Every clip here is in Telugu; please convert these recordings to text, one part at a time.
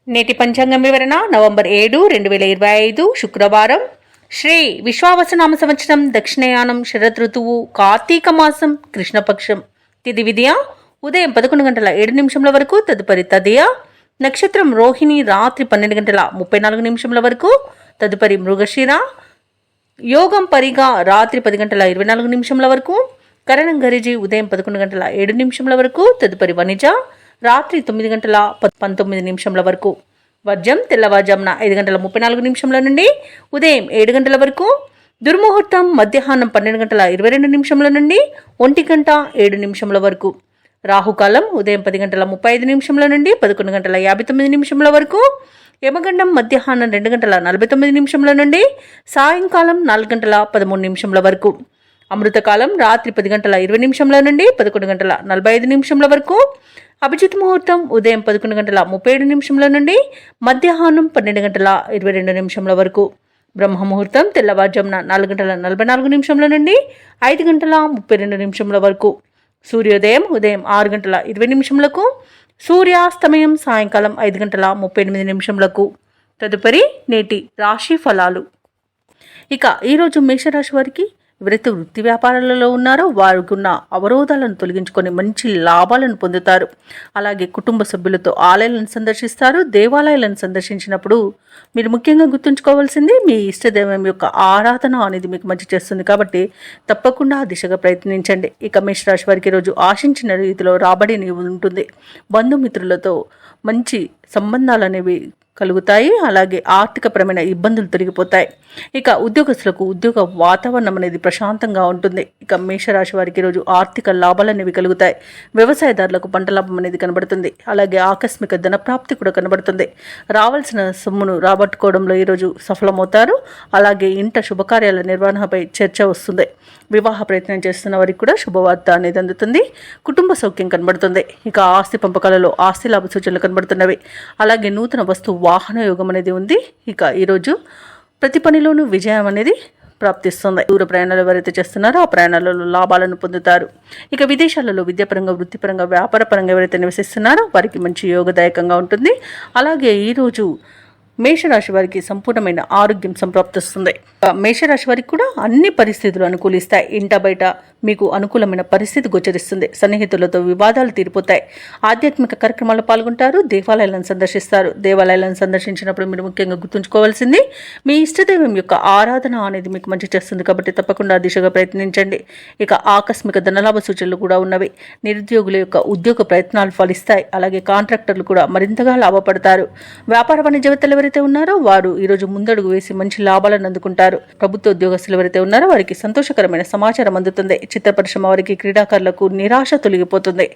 నేటి పంచాంగం వివరణ నవంబర్ 7, 2025 శుక్రవారం. శ్రీ విశ్వావసనామ సంవత్సరం దక్షిణయానం శరద్ ఋతువు కార్తీక మాసం కృష్ణపక్షం. తిథి విద్య ఉదయం 11:07 వరకు, తదుపరి తదియ. నక్షత్రం రోహిణి రాత్రి 12:34 వరకు, తదుపరి మృగశిర. యోగం పరిగా రాత్రి 10:24 వరకు, కరణం గరిజి ఉదయం 11:07 వరకు, తదుపరి వనిజ రాత్రి 9:19 వరకు. వర్జం తెల్లవారుజామున 5:34 నుండి ఉదయం 7 వరకు. దుర్ముహూర్తం మధ్యాహ్నం 12:22 నుండి 1:07 వరకు. రాహుకాలం ఉదయం 10:35 నుండి 11:59 వరకు. యమగండం మధ్యాహ్నం 2:49 నుండి సాయంకాలం 4:13 వరకు. అమృతకాలం రాత్రి 10:20 నుండి 11:45 వరకు. అభిజిత్ ముహూర్తం ఉదయం 11:37 నుండి మధ్యాహ్నం 12:22 వరకు. బ్రహ్మ ముహూర్తం తెల్లవారుజామున 4:44 నుండి 5:32 వరకు. సూర్యోదయం ఉదయం 6:20 సూర్యాస్తమయం సాయంకాలం 5:38. తదుపరి నేటి రాశి ఫలాలు. ఇక ఈరోజు మేషరాశి వారికి ఎవరైతే వృత్తి వ్యాపారాలలో ఉన్నారో వారికి ఉన్న అవరోధాలను తొలగించుకొని మంచి లాభాలను పొందుతారు. అలాగే కుటుంబ సభ్యులతో ఆలయాలను సందర్శిస్తారు. దేవాలయాలను సందర్శించినప్పుడు మీరు ముఖ్యంగా గుర్తుంచుకోవాల్సింది మీ ఇష్టదైవం యొక్క ఆరాధన అనేది మీకు మంచి చేస్తుంది. కాబట్టి తప్పకుండా ఆ దిశగా ప్రయత్నించండి. ఇక మేషరాశి వారికి ఈరోజు ఆశించిన రీతిలో రాబడి ఉంటుంది. బంధుమిత్రులతో మంచి సంబంధాలు అనేవి కలుగుతాయి. అలాగే ఆర్థికపరమైన ఇబ్బందులు తొలగిపోతాయి. ఇక ఉద్యోగస్తులకు ఉద్యోగ వాతావరణం అనేది ప్రశాంతంగా ఉంటుంది. ఇక మేషరాశి వారికి ఈరోజు ఆర్థిక లాభాలు అనేవి కలుగుతాయి. వ్యవసాయదారులకు పంట లాభం అనేది కనబడుతుంది. అలాగే ఆకస్మిక ధనప్రాప్తి కూడా కనబడుతుంది. రావాల్సిన సొమ్మును రాబట్టుకోవడంలో ఈరోజు సఫలమవుతారు. అలాగే ఇంట శుభకార్యాల నిర్వహణపై చర్చ వస్తుంది. వివాహ ప్రయత్నం చేస్తున్న వారికి కూడా శుభవార్త అనేది అందుతుంది. కుటుంబ సౌఖ్యం కనబడుతుంది. ఇక ఆస్తి పంపకాలలో ఆస్తి లాభ సూచనలు కనబడుతున్నవి. అలాగే నూతన వస్తు వాహన యోగం అనేది ఉంది. ఇక ఈరోజు ప్రతి పనిలోనూ విజయం అనేది ప్రాప్తిస్తుంది. దూర ప్రయాణాలు ఎవరైతే చేస్తున్నారో ఆ ప్రయాణాలలో లాభాలను పొందుతారు. ఇక విదేశాలలో విద్యాపరంగా వృత్తిపరంగా వ్యాపారపరంగా ఎవరైతే నివసిస్తున్నారో వారికి మంచి యోగదాయకంగా ఉంటుంది. అలాగే ఈరోజు మేషరాశి వారికి సంపూర్ణమైన ఆరోగ్యం సంప్రాప్తిస్తుంది. మేషరాశి వారికి కూడా అన్ని పరిస్థితులు అనుకూలిస్తాయి. ఇంట బయట మీకు అనుకూలమైన పరిస్థితి గోచరిస్తుంది. సన్నిహితులతో వివాదాలు తీరిపోతాయి. ఆధ్యాత్మిక కార్యక్రమాల్లో పాల్గొంటారు. దేవాలయాలను సందర్శిస్తారు. దేవాలయాలను సందర్శించినప్పుడు మీరు ముఖ్యంగా గుర్తుంచుకోవాల్సింది మీ ఇష్టదైవం యొక్క ఆరాధన అనేది మీకు మంచి చేస్తుంది. కాబట్టి తప్పకుండా దిశగా ప్రయత్నించండి. ఇక ఆకస్మిక ధనలాభ సూచనలు కూడా ఉన్నవి. నిరుద్యోగుల యొక్క ఉద్యోగ ప్రయత్నాలు ఫలిస్తాయి. అలాగే కాంట్రాక్టర్లు కూడా మరింతగా లాభపడతారు. వ్యాపార వాణిజ్యవేత్తలు ఎవరైతే ఉన్నారో వారు ఈరోజు ముందడుగు వేసి మంచి లాభాలను అందుకుంటారు. ప్రభుత్వ ఉద్యోగస్తులు ఎవరైతే ఉన్నారో వారికి సంతోషకరమైన సమాచారం అందుతుంది. చిత్ర పరిశ్రమ వారికి క్రీడాకారులకు నిరాశ తొలగిపోతుంది.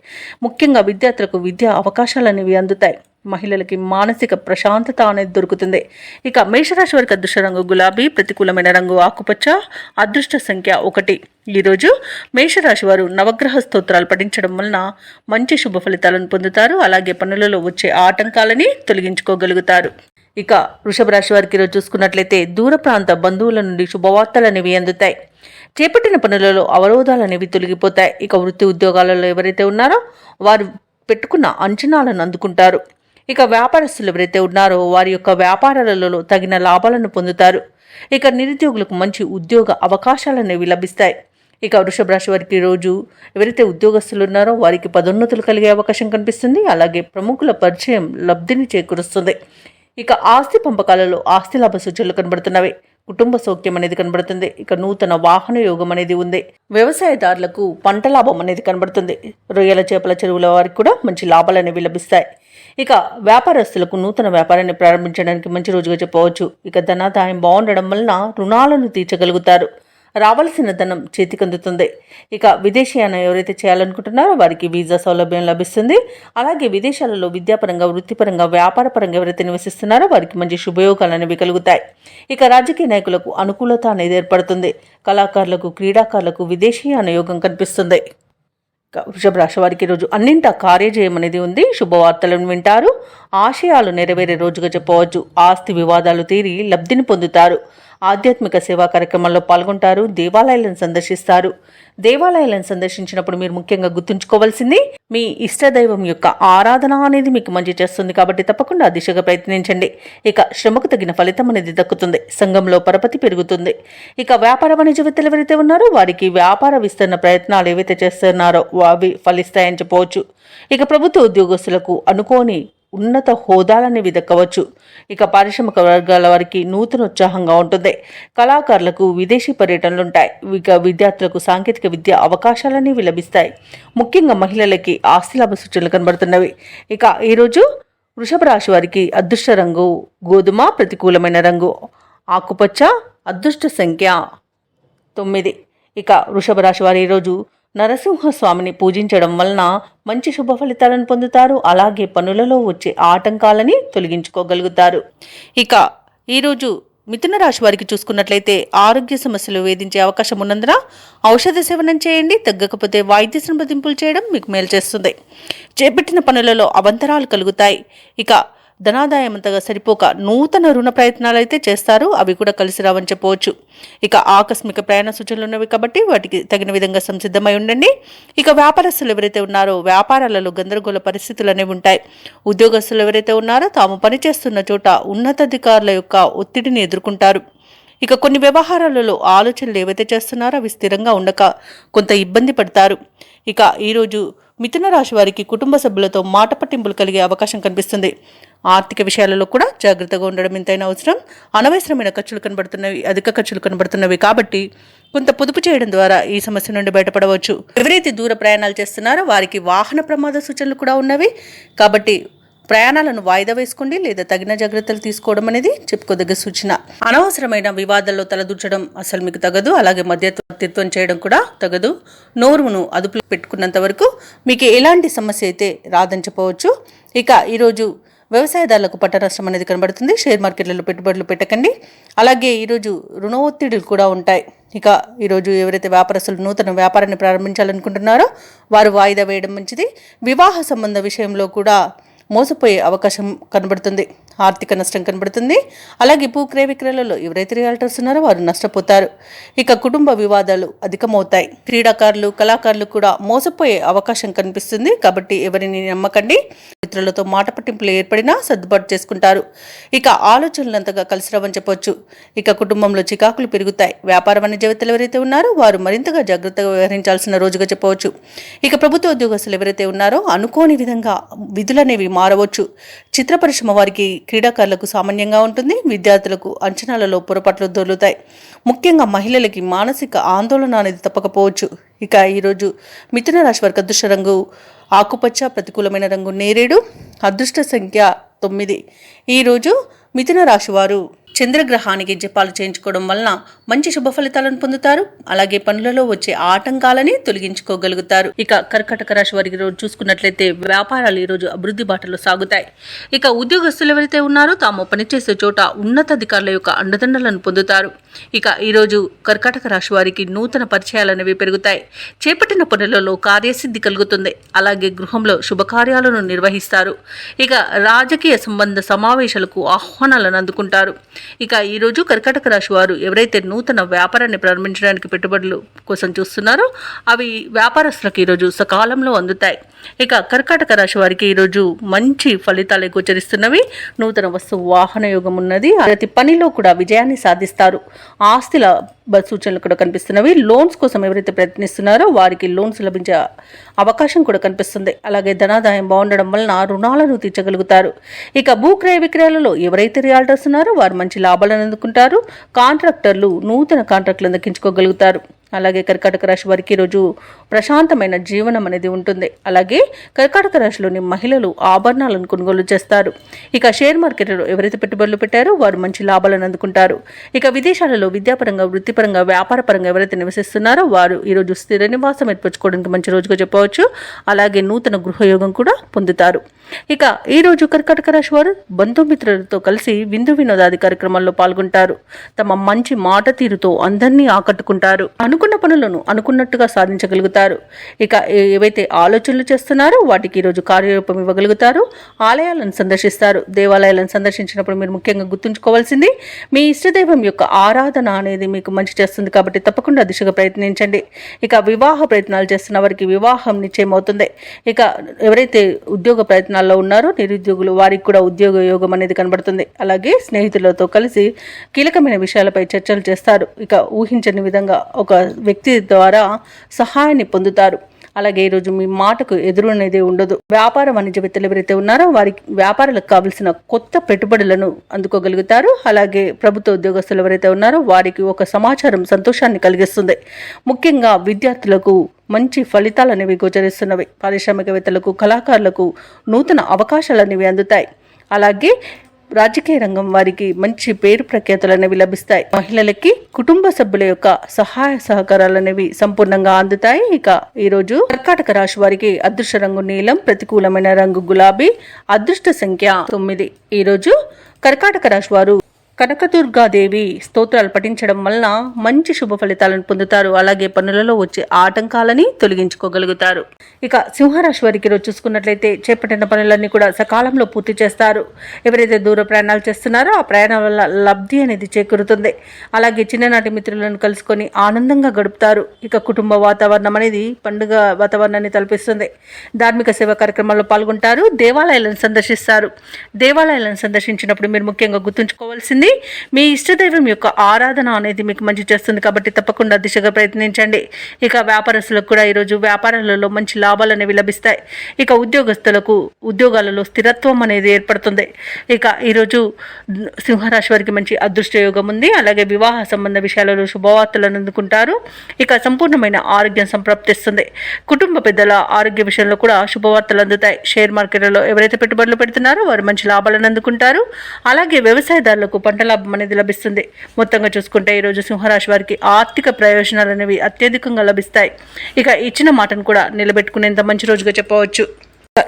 ముఖ్యంగా విద్యార్థులకు విద్యా అవకాశాలు అనేవి అందుతాయి. మహిళలకి మానసిక ప్రశాంతత అనేది దొరుకుతుంది. ఇక మేషరాశి వారికి అదృష్ట రంగు గులాబీ, ప్రతికూలమైన రంగు ఆకుపచ్చ, అదృష్ట సంఖ్య 1. ఈరోజు మేషరాశి వారు నవగ్రహ స్తోత్రాలు పఠించడం వలన మంచి శుభ ఫలితాలను పొందుతారు. అలాగే పనులలో వచ్చే ఆటంకాలని తొలగించుకోగలుగుతారు. ఇక వృషభ రాశి వారికి ఈరోజు చూసుకున్నట్లయితే దూర ప్రాంత బంధువుల నుండి శుభవార్తలు అనేవి అందుతాయి. చేపట్టిన పనులలో అవరోధాలు అనేవి తొలగిపోతాయి. ఇక వృత్తి ఉద్యోగాలలో ఎవరైతే ఉన్నారో వారు పెట్టుకున్న అంచనాలను అందుకుంటారు. ఇక వ్యాపారస్తులు ఎవరైతే ఉన్నారో వారి యొక్క వ్యాపారాలలో తగిన లాభాలను పొందుతారు. ఇక నిరుద్యోగులకు మంచి ఉద్యోగ అవకాశాలు అనేవి లభిస్తాయి. ఇక వృషభ రాశి వారికి రోజు ఎవరైతే ఉద్యోగస్తులు ఉన్నారో వారికి పదోన్నతులు కలిగే అవకాశం కనిపిస్తుంది. అలాగే ప్రముఖుల పరిచయం లబ్ధిని చేకూరుస్తుంది. ఇక ఆస్తి పంపకాలలో ఆస్తి లాభ సూచనలు కనబడుతున్నవి. కుటుంబ సౌఖ్యం అనేది కనబడుతుంది. ఇక నూతన వాహన యోగం అనేది ఉంది. వ్యవసాయదారులకు పంట లాభం అనేది కనబడుతుంది. రొయ్యల చేపల చెరువుల వారికి కూడా మంచి లాభాలు అనేవి లభిస్తాయి. ఇక వ్యాపారస్తులకు నూతన వ్యాపారాన్ని ప్రారంభించడానికి మంచి రోజుగా చెప్పవచ్చు. ఇక ధనాదాయం బాగుండడం వలన రుణాలను తీర్చగలుగుతారు. రావాల్సిన ధనం చేతికందుతుంది. ఇక విదేశీయానం ఎవరైతే చేయాలనుకుంటున్నారో వారికి వీసా సౌలభ్యం లభిస్తుంది. అలాగే విదేశాలలో విద్యాపరంగా వృత్తిపరంగా వ్యాపారపరంగా ఎవరైతే నివసిస్తున్నారో వారికి మంచి శుభయోగాలు అనేవి కలుగుతాయి. ఇక రాజకీయ నాయకులకు అనుకూలత అనేది ఏర్పడుతుంది. కళాకారులకు క్రీడాకారులకు విదేశీయాన యోగం కనిపిస్తుంది. వృషభ రాశి వారికి ఈరోజు అన్నింటా కార్యజయం అనేది ఉంది. శుభవార్తలను వింటారు. ఆశయాలు నెరవేరే రోజుగా చెప్పవచ్చు. ఆస్తి వివాదాలు తీరి లబ్ధిని పొందుతారు. ఆధ్యాత్మిక సేవా కార్యక్రమాల్లో పాల్గొంటారు. దేవాలయాలను సందర్శిస్తారు. దేవాలయాలను సందర్శించినప్పుడు మీరు ముఖ్యంగా గుర్తుంచుకోవాల్సింది మీ ఇష్టదైవం యొక్క ఆరాధన అనేది మీకు మంచి చేస్తుంది కాబట్టి తప్పకుండా ఆ దిశగా ప్రయత్నించండి. ఇక శ్రమకు తగిన ఫలితం అనేది దక్కుతుంది. సంఘంలో పరపతి పెరుగుతుంది. ఇక వ్యాపార వాణిజ్యవేత్తలు ఎవరైతే ఉన్నారో వారికి వ్యాపార విస్తరణ ప్రయత్నాలు ఏవైతే చేస్తున్నారో అవి ఫలిస్తాయని చెప్పవచ్చు. ఇక ప్రభుత్వ ఉద్యోగస్తులకు అనుకోని ఉన్నత హోదాలనేవి దక్కవచ్చు. ఇక పారిశ్రామిక వర్గాల వారికి నూతన ఉత్సాహంగా ఉంటుంది. కళాకారులకు విదేశీ పర్యటనలుంటాయి. ఇక విద్యార్థులకు సాంకేతిక విద్య అవకాశాలనేవి లభిస్తాయి. ముఖ్యంగా మహిళలకి ఆస్తిలాభ సూచనలు కనబడుతున్నవి. ఇక ఈరోజు వృషభ రాశి వారికి అదృష్ట రంగు గోధుమ, ప్రతికూలమైన రంగు ఆకుపచ్చ, అదృష్ట సంఖ్య 9. ఇక వృషభ రాశి వారు ఈరోజు నరసింహస్వామిని పూజించడం వలన మంచి శుభ ఫలితాలను పొందుతారు. అలాగే పనులలో వచ్చే ఆటంకాలని తొలగించుకోగలుగుతారు. ఇక ఈరోజు మిథున రాశి వారికి చూసుకున్నట్లయితే ఆరోగ్య సమస్యలు వేధించే అవకాశం ఉన్నందున ఔషధ సేవనం చేయండి. తగ్గకపోతే వైద్య సంప్రదింపులు చేయడం మీకు మేలు చేస్తుంది. చేపట్టిన పనులలో అవంతరాలు కలుగుతాయి. ఇక ధనాదాయం అంతగా సరిపోక నూతన రుణ ప్రయత్నాలు అయితే చేస్తారు. అవి కూడా కలిసి రావని చెప్పవచ్చు. ఇక ఆకస్మిక ప్రయాణ సూచనలు ఉన్నవి కాబట్టి వాటికి తగిన విధంగా సంసిద్ధమై ఉండండి. ఇక వ్యాపారస్తులు ఎవరైతే ఉన్నారో వ్యాపారాలలో గందరగోళ పరిస్థితులు అనేవి ఉంటాయి. ఉద్యోగస్తులు ఎవరైతే ఉన్నారో తాము పనిచేస్తున్న చోట ఉన్నతాధికారుల యొక్క ఒత్తిడిని ఎదుర్కొంటారు. ఇక కొన్ని వ్యవహారాలలో ఆలోచనలు ఏవైతే చేస్తున్నారో అవి స్థిరంగా ఉండక కొంత ఇబ్బంది పడతారు. ఇక ఈరోజు మిథున రాశి వారికి కుటుంబ సభ్యులతో మాట పట్టింపులు కలిగే అవకాశం కనిపిస్తుంది. ఆర్థిక విషయాలలో కూడా జాగ్రత్తగా ఉండడం ఎంతైనా అవసరం. అనవసరమైన ఖర్చులు కనబడుతున్నవి, అధిక ఖర్చులు కనబడుతున్నవి కాబట్టి కొంత పొదుపు చేయడం ద్వారా ఈ సమస్య నుండి బయటపడవచ్చు. ఎవరైతే దూర ప్రయాణాలు చేస్తున్నారో వారికి వాహన ప్రమాద సూచనలు కూడా ఉన్నవి కాబట్టి ప్రయాణాలను వాయిదా వేసుకోండి లేదా తగిన జాగ్రత్తలు తీసుకోవడం అనేది చెప్పుకోదగ్గ సూచన. అనవసరమైన వివాదాల్లో తలదూర్చడం అసలు మీకు తగదు. అలాగే మధ్యవర్తిత్వం చేయడం కూడా తగదు. నోరును అదుపులో పెట్టుకున్నంత వరకు మీకు ఎలాంటి సమస్య అయితే రాదని చెప్పవచ్చు. ఇక ఈరోజు వ్యవసాయదారులకు పట్ట నష్టం అనేది కనబడుతుంది. షేర్ మార్కెట్లలో పెట్టుబడులు పెట్టకండి. అలాగే ఈరోజు రుణ ఒత్తిడులు కూడా ఉంటాయి. ఇక ఈరోజు ఎవరైతే వ్యాపారస్తులు నూతన వ్యాపారాన్ని ప్రారంభించాలనుకుంటున్నారో వారు వాయిదా వేయడం మంచిది. వివాహ సంబంధ విషయంలో కూడా మోసపోయే అవకాశం కనబడుతుంది. ఆర్థిక నష్టం కనబడుతుంది. అలాగే భూక్రయ విక్రయాలలో ఎవరైతే రియాల్టర్స్ ఉన్నారో వారు నష్టపోతారు. ఇక కుటుంబ వివాదాలు అధికమవుతాయి. క్రీడాకారులు, కళాకారులు కూడా మోసపోయే అవకాశం కనిపిస్తుంది కాబట్టి ఎవరిని నమ్మకండి. మిత్రులతో మాట పట్టింపులు ఏర్పడినా సర్దుబాటు చేసుకుంటారు. ఇక ఆలోచనలు అంతగా కలిసి రావని చెప్పొచ్చు. ఇక కుటుంబంలో చికాకులు పెరుగుతాయి. వ్యాపార వాణిజ్యవేత్తలు ఎవరైతే ఉన్నారో వారు మరింతగా జాగ్రత్తగా వ్యవహరించాల్సిన రోజుగా చెప్పవచ్చు. ఇక ప్రభుత్వ ఉద్యోగస్తులు ఎవరైతే ఉన్నారో అనుకోని విధంగా విధులనేవి మారవచ్చు. చిత్ర పరిశ్రమ వారికి, క్రీడాకారులకు సామాన్యంగా ఉంటుంది. విద్యార్థులకు అంచనాలలో పొరపాట్లు దొరుకుతాయి. ముఖ్యంగా మహిళలకి మానసిక ఆందోళన అనేది తప్పకపోవచ్చు. ఇక ఈరోజు మిథున రాశి వారికి అదృష్ట రంగు ఆకుపచ్చ, ప్రతికూలమైన రంగు నేరేడు, అదృష్ట సంఖ్య 9. ఈరోజు మిథున రాశి వారు చంద్రగ్రహానికి జపాలు చేయించుకోవడం వలన మంచి శుభ ఫలితాలను పొందుతారు. అలాగే పనులలో వచ్చే ఆటంకాలని తొలగించుకోగలుగుతారు. ఇక కర్కాటక రాశి వారికి రోజు చూసుకున్నట్లయితే వ్యాపారాలు ఈరోజు అభివృద్ధి బాటలో సాగుతాయి. ఇక ఉద్యోగస్తులు ఎవరైతే ఉన్నారో తాము పనిచేసే చోట ఉన్నతాధికారుల యొక్క అండదండలను పొందుతారు. ఇక ఈరోజు కర్కాటక రాశి వారికి నూతన పరిచయాలు అనేవి పెరుగుతాయి. చేపట్టిన పనులలో కార్యసిద్ధి కలుగుతుంది. అలాగే గృహంలో శుభకార్యాలను నిర్వహిస్తారు. ఇక రాజకీయ సంబంధ సమావేశాలకు ఆహ్వానాలను అందుకుంటారు. ఇక ఈరోజు కర్కాటక రాశి వారు ఎవరైతే నూతన వ్యాపారాన్ని ప్రారంభించడానికి పెట్టుబడులు కోసం చూస్తున్నారో అవి వ్యాపారస్తులకు ఈరోజు సకాలంలో అందుతాయి. ఇక కర్కాటక రాశి వారికి ఈరోజు మంచి ఫలితాలు గోచరిస్తున్నవి. నూతన వస్తు వాహన యోగం ఉన్నది. ప్రతి పనిలో కూడా విజయాన్ని సాధిస్తారు. ఆస్తుల సూచనలు కూడా కనిపిస్తున్నవి. లోన్స్ కోసం ఎవరైతే ప్రయత్నిస్తున్నారో వారికి లోన్స్ లభించే అవకాశం కూడా కనిపిస్తుంది. అలాగే ధనాదాయం బాగుండడం వలన రుణాలను తీర్చగలుగుతారు. ఇక భూక్రయ విక్రయాలలో ఎవరైతే రియాల్టర్స్ ఉన్నారో వారు మంచి లాభాలను అందుకుంటారు. కాంట్రాక్టర్లు నూతన కాంట్రాక్టులను దక్కించుకోగలుగుతారు. అలాగే కర్కాటక రాశి వారికి ఈరోజు ప్రశాంతమైన జీవనం అనేది ఉంటుంది. అలాగే కర్కాటక రాశిలోని మహిళలు ఆభరణాలను కొనుగోలు చేస్తారు. ఇక షేర్ మార్కెట్లో ఎవరైతే పెట్టుబడులు పెట్టారో వారు మంచి లాభాలను అందుకుంటారు. ఇక విదేశాలలో విద్యాపరంగా, వృత్తిపరంగా, వ్యాపారపరంగా ఎవరైతే నివసిస్తున్నారో వారు ఈరోజు స్థిర నివాసం ఏర్పరచుకోవడానికి మంచి రోజుగా చెప్పవచ్చు. అలాగే నూతన గృహయోగం కూడా పొందుతారు. ఇక ఈరోజు కర్కాటక రాశి వారు బంధుమిత్రులతో కలిసి విందు వినోదాది కార్యక్రమాల్లో పాల్గొంటారు. తమ మంచి మాట తీరుతో అందరినీ ఆకట్టుకుంటారు. అనుకున్న పనులను అనుకున్నట్టుగా సాధించగలుగుతారు. ఇక ఏవైతే ఆలోచనలు చేస్తున్నారో వాటికి ఈరోజు కార్యరూపం ఇవ్వగలుగుతారు. ఆలయాలను సందర్శిస్తారు. దేవాలయాలను సందర్శించినప్పుడు మీరు ముఖ్యంగా గుర్తుంచుకోవాల్సింది మీ ఇష్టదైవం యొక్క ఆరాధన అనేది మీకు మంచి చేస్తుంది కాబట్టి తప్పకుండా దిశగా ప్రయత్నించండి. ఇక వివాహ ప్రయత్నాలు చేస్తున్న వారికి వివాహం నిశ్చయం అవుతుంది. ఇక ఎవరైతే ఉద్యోగ ప్రయత్నాల్లో ఉన్నారో నిరుద్యోగులు వారికి కూడా ఉద్యోగ యోగం అనేది కనబడుతుంది. అలాగే స్నేహితులతో కలిసి కీలకమైన విషయాలపై చర్చలు చేస్తారు. ఇక ఊహించని విధంగా ఒక వ్యక్తి ద్వారా సహాయాన్ని పొందుతారు. అలాగే ఈరోజు మీ మాటకు ఎదురు అనేది ఉండదు. వ్యాపార వాణిజ్యవేత్తలు ఎవరైతే ఉన్నారో వారికి వ్యాపారాలకు కావలసిన కొత్త పెట్టుబడులను అందుకోగలుగుతారు. అలాగే ప్రభుత్వ ఉద్యోగస్తులు ఎవరైతే ఉన్నారో వారికి ఒక సమాచారం సంతోషాన్ని కలిగిస్తుంది. ముఖ్యంగా విద్యార్థులకు మంచి ఫలితాలు అనేవి గోచరిస్తున్నవి. పారిశ్రామికవేత్తలకు, కళాకారులకు నూతన అవకాశాలు అనేవి అందుతాయి. అలాగే రాజకీయ రంగం వారికి మంచి పేరు ప్రఖ్యాతులు అనేవి లభిస్తాయి. మహిళలకి కుటుంబ సభ్యుల యొక్క సహాయ సహకారాలు అనేవి సంపూర్ణంగా అందుతాయి. ఇక ఈరోజు కర్కాటక రాశి వారికి అదృష్ట రంగు నీలం, ప్రతికూలమైన రంగు గులాబీ, అదృష్ట సంఖ్య 9. ఈరోజు కర్కాటక రాశి వారు కనకదుర్గాదేవి స్తోత్రాలు పఠించడం వలన మంచి శుభ ఫలితాలను పొందుతారు. అలాగే పనులలో వచ్చే ఆటంకాలని తొలగించుకోగలుగుతారు. ఇక సింహరాశి వారికి రోజు చూసుకున్నట్లయితే చేపట్టిన పనులన్నీ కూడా సకాలంలో పూర్తి చేస్తారు. ఎవరైతే దూర ప్రయాణాలు చేస్తున్నారో ఆ ప్రయాణం వల్ల లబ్ధి అనేది చేకూరుతుంది. అలాగే చిన్ననాటి మిత్రులను కలుసుకొని ఆనందంగా గడుపుతారు. ఇక కుటుంబ వాతావరణం అనేది పండుగ వాతావరణాన్ని తలపిస్తుంది. ధార్మిక సేవా కార్యక్రమాల్లో పాల్గొంటారు. దేవాలయాలను సందర్శిస్తారు. దేవాలయాలను సందర్శించినప్పుడు మీరు ముఖ్యంగా గుర్తుంచుకోవాల్సింది మీ ఇష్టదైవం యొక్క ఆరాధన అనేది మీకు మంచి చేస్తుంది కాబట్టి తప్పకుండా దిశగా ప్రయత్నించండి. ఇక వ్యాపారస్తులకు కూడా ఈరోజు వ్యాపారాలలో మంచి లాభాలు అనేవి లభిస్తాయి. ఇక ఉద్యోగస్తులకు ఉద్యోగాలలో స్థిరత్వం అనేది ఏర్పడుతుంది. ఇక ఈరోజు సింహరాశి వారికి మంచి అదృష్ట యోగం ఉంది. అలాగే వివాహ సంబంధ విషయాలలో శుభవార్తలను అందుకుంటారు. ఇక సంపూర్ణమైన ఆరోగ్యం సంప్రాప్తిస్తుంది. కుటుంబ పెద్దల ఆరోగ్య విషయంలో కూడా శుభవార్తలు అందుతాయి. షేర్ మార్కెట్లలో ఎవరైతే పెట్టుబడులు పెడుతున్నారో వారు మంచి లాభాలను అందుకుంటారు. అలాగే వ్యవసాయదారులకు పంట లాభం అనేది లభిస్తుంది. మొత్తంగా చూసుకుంటే ఈరోజు సింహరాశి వారికి ఆర్థిక ప్రయోజనాలు అనేవి అత్యధికంగా లభిస్తాయి. ఇక ఇచ్చిన మాటను కూడా నిలబెట్టుకునేంత మంచి రోజుగా చెప్పవచ్చు.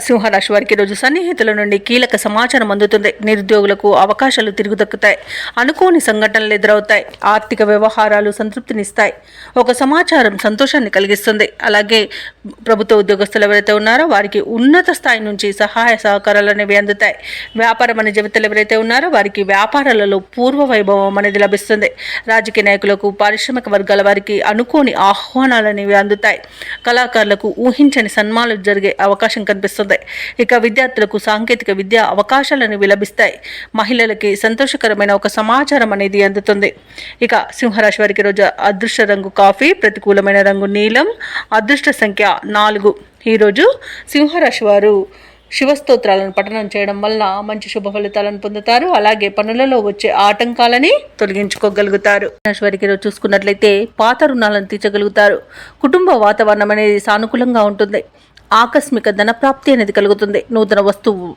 సింహరాశి వారికి రోజు సన్నిహితుల నుండి కీలక సమాచారం అందుతుంది. నిరుద్యోగులకు అవకాశాలు తిరుగు దక్కుతాయి. అనుకోని సంఘటనలు ఎదురవుతాయి. ఆర్థిక వ్యవహారాలు సంతృప్తినిస్తాయి. ఒక సమాచారం సంతోషాన్ని కలిగిస్తుంది. అలాగే ప్రభుత్వ ఉద్యోగస్తులు ఎవరైతే ఉన్నారో వారికి ఉన్నత స్థాయి నుంచి సహాయ సహకారాలు అనేవి అందుతాయి. వ్యాపారం అనే జీవితాలు ఎవరైతే ఉన్నారో వారికి వ్యాపారాలలో పూర్వ వైభవం అనేది లభిస్తుంది. రాజకీయ నాయకులకు, పారిశ్రామిక వర్గాల వారికి అనుకోని ఆహ్వానాలు అనేవి అందుతాయి. కళాకారులకు ఊహించని సన్మానాలు జరిగే అవకాశం కనిపిస్తుంది. ఇక విద్యార్థులకు సాంకేతిక విద్యా అవకాశాలను లభిస్తాయి. మహిళలకి సంతోషకరమైన ఒక సమాచారం అనేది అందుతుంది. ఇక సింహరాశి వారికి రోజు అదృష్ట రంగు కాఫీ, ప్రతికూలమైన రంగు నీలం, అదృష్ట సంఖ్య 4. ఈరోజు సింహరాశి వారు శివస్తోత్రాలను పఠనం చేయడం వల్ల మంచి శుభ ఫలితాలను పొందుతారు. అలాగే పనులలో వచ్చే ఆటంకాలని తొలగించుకోగలుగుతారు. వారికి ఈరోజు చూసుకున్నట్లయితే పాత రుణాలను తీర్చగలుగుతారు. కుటుంబ వాతావరణం అనేది సానుకూలంగా ఉంటుంది. ఆకస్మిక ధనప్రాప్తి అనేది కలుగుతుంది. నూతన వస్తువు,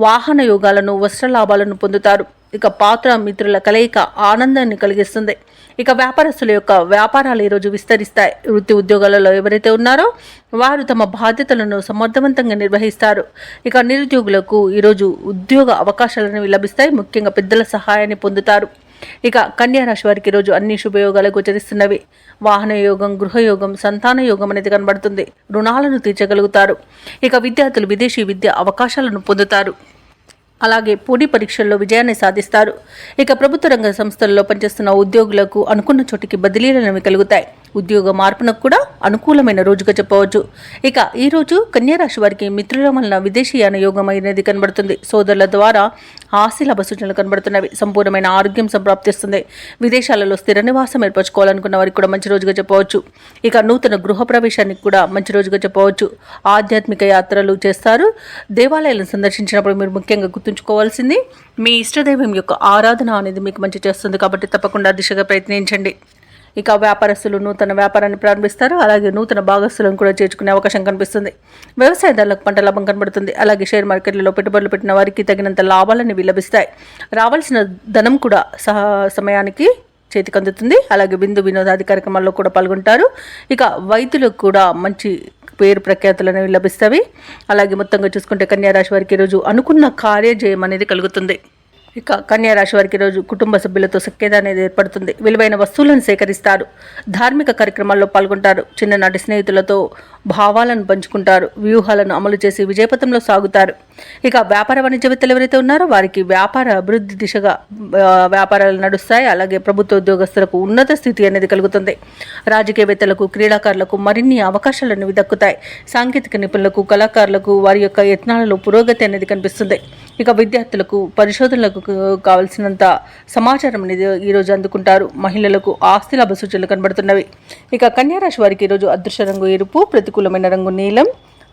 వాహన యోగాలను, వస్త్ర లాభాలను పొందుతారు. ఇక పాత్ర మిత్రుల కలయిక ఆనందాన్ని కలిగిస్తుంది. ఇక వ్యాపారస్తుల యొక్క వ్యాపారాలు ఈరోజు విస్తరిస్తాయి. వృత్తి ఉద్యోగాలలో ఎవరైతే ఉన్నారో వారు తమ బాధ్యతలను సమర్థవంతంగా నిర్వహిస్తారు. ఇక నిరుద్యోగులకు ఈరోజు ఉద్యోగ అవకాశాలను లభిస్తాయి. ముఖ్యంగా పెద్దల సహాయాన్ని పొందుతారు. ఇక కన్యా రాశి వారికి ఈరోజు అన్ని శుభయోగాలు గోచరిస్తున్నవి. వాహన యోగం, గృహయోగం, సంతాన యోగం అనేది కనబడుతుంది. రుణాలను తీర్చగలుగుతారు. ఇక విద్యార్థులు విదేశీ విద్య అవకాశాలను పొందుతారు. అలాగే పోటీ పరీక్షల్లో విజయాన్ని సాధిస్తారు. ఇక ప్రభుత్వ రంగ సంస్థల్లో పనిచేస్తున్న ఉద్యోగులకు అనుకున్న చోటికి బదిలీలు కలుగుతాయి. ఉద్యోగ మార్పునకు కూడా అనుకూలమైన రోజుగా చెప్పవచ్చు. ఇక ఈ రోజు కన్యా రాశి వారికి మిత్రుల వలన విదేశీయాన యోగం అనేది కనబడుతుంది. సోదరుల ద్వారా ఆశీలాభ సూచనలు కనబడుతున్నవి. సంపూర్ణమైన ఆరోగ్యం సంప్రాప్తిస్తుంది. విదేశాలలో స్థిర నివాసం ఏర్పరచుకోవాలనుకున్న వారికి కూడా మంచి రోజుగా చెప్పవచ్చు. ఇక నూతన గృహ ప్రవేశానికి కూడా మంచి రోజుగా చెప్పవచ్చు. ఆధ్యాత్మిక యాత్రలు చేస్తారు. దేవాలయాలను సందర్శించినప్పుడు మీరు ముఖ్యంగా గుర్తుంచుకోవాల్సింది మీ ఇష్టదైవం యొక్క ఆరాధన అనేది మీకు మంచి చేస్తుంది కాబట్టి తప్పకుండా దిశగా ప్రయత్నించండి. ఇక వ్యాపారస్తులు నూతన వ్యాపారాన్ని ప్రారంభిస్తారు. అలాగే నూతన భాగస్తులను కూడా చేర్చుకునే అవకాశం కనిపిస్తుంది. వ్యవసాయదారులకు పంట లాభం కనబడుతుంది. అలాగే షేర్ మార్కెట్లలో పెట్టుబడులు పెట్టిన వారికి తగినంత లాభాలను లభిస్తాయి. రావాల్సిన ధనం కూడా సమయానికి చేతికి అందుతుంది. అలాగే విందు వినోదాది కార్యక్రమాల్లో కూడా పాల్గొంటారు. ఇక వైద్యులకు కూడా మంచి పేరు ప్రఖ్యాతులు అనేవి లభిస్తాయి. అలాగే మొత్తంగా చూసుకుంటే కన్యా రాశి వారికి ఈరోజు అనుకున్న కార్యజయం అనేది కలుగుతుంది. ఇక కన్యా రాశి వారికి రోజు కుటుంబ సభ్యులతో సఖ్యత అనేది ఏర్పడుతుంది. విలువైన వస్తువులను సేకరిస్తారు. ధార్మిక కార్యక్రమాల్లో పాల్గొంటారు. చిన్ననాటి స్నేహితులతో భావాలను పంచుకుంటారు. వ్యూహాలను అమలు చేసి విజయపథంలో సాగుతారు. ఇక వ్యాపార వాణిజ్యవేత్తలు ఎవరైతే ఉన్నారో వారికి వ్యాపార అభివృద్ధి దిశగా వ్యాపారాలు నడుస్తాయి. అలాగే ప్రభుత్వ ఉద్యోగస్తులకు ఉన్నత స్థితి అనేది కలుగుతుంది. రాజకీయవేత్తలకు, క్రీడాకారులకు మరిన్ని అవకాశాలు అనేవి దక్కుతాయి. సాంకేతిక నిపుణులకు, కళాకారులకు వారి యొక్క యత్నాలలో పురోగతి అనేది కనిపిస్తుంది. ఇక విద్యార్థులకు, పరిశోధనలకు కావలసినంత సమాచారం అనేది ఈరోజు అందుకుంటారు. మహిళలకు ఆస్తి లాభ సూచనలు కనబడుతున్నవి. ఇక కన్యా రాశి వారికి ఈరోజు అదృష్ట రంగు ఎరుపు, ప్రతికూలమైన రంగు నీలం,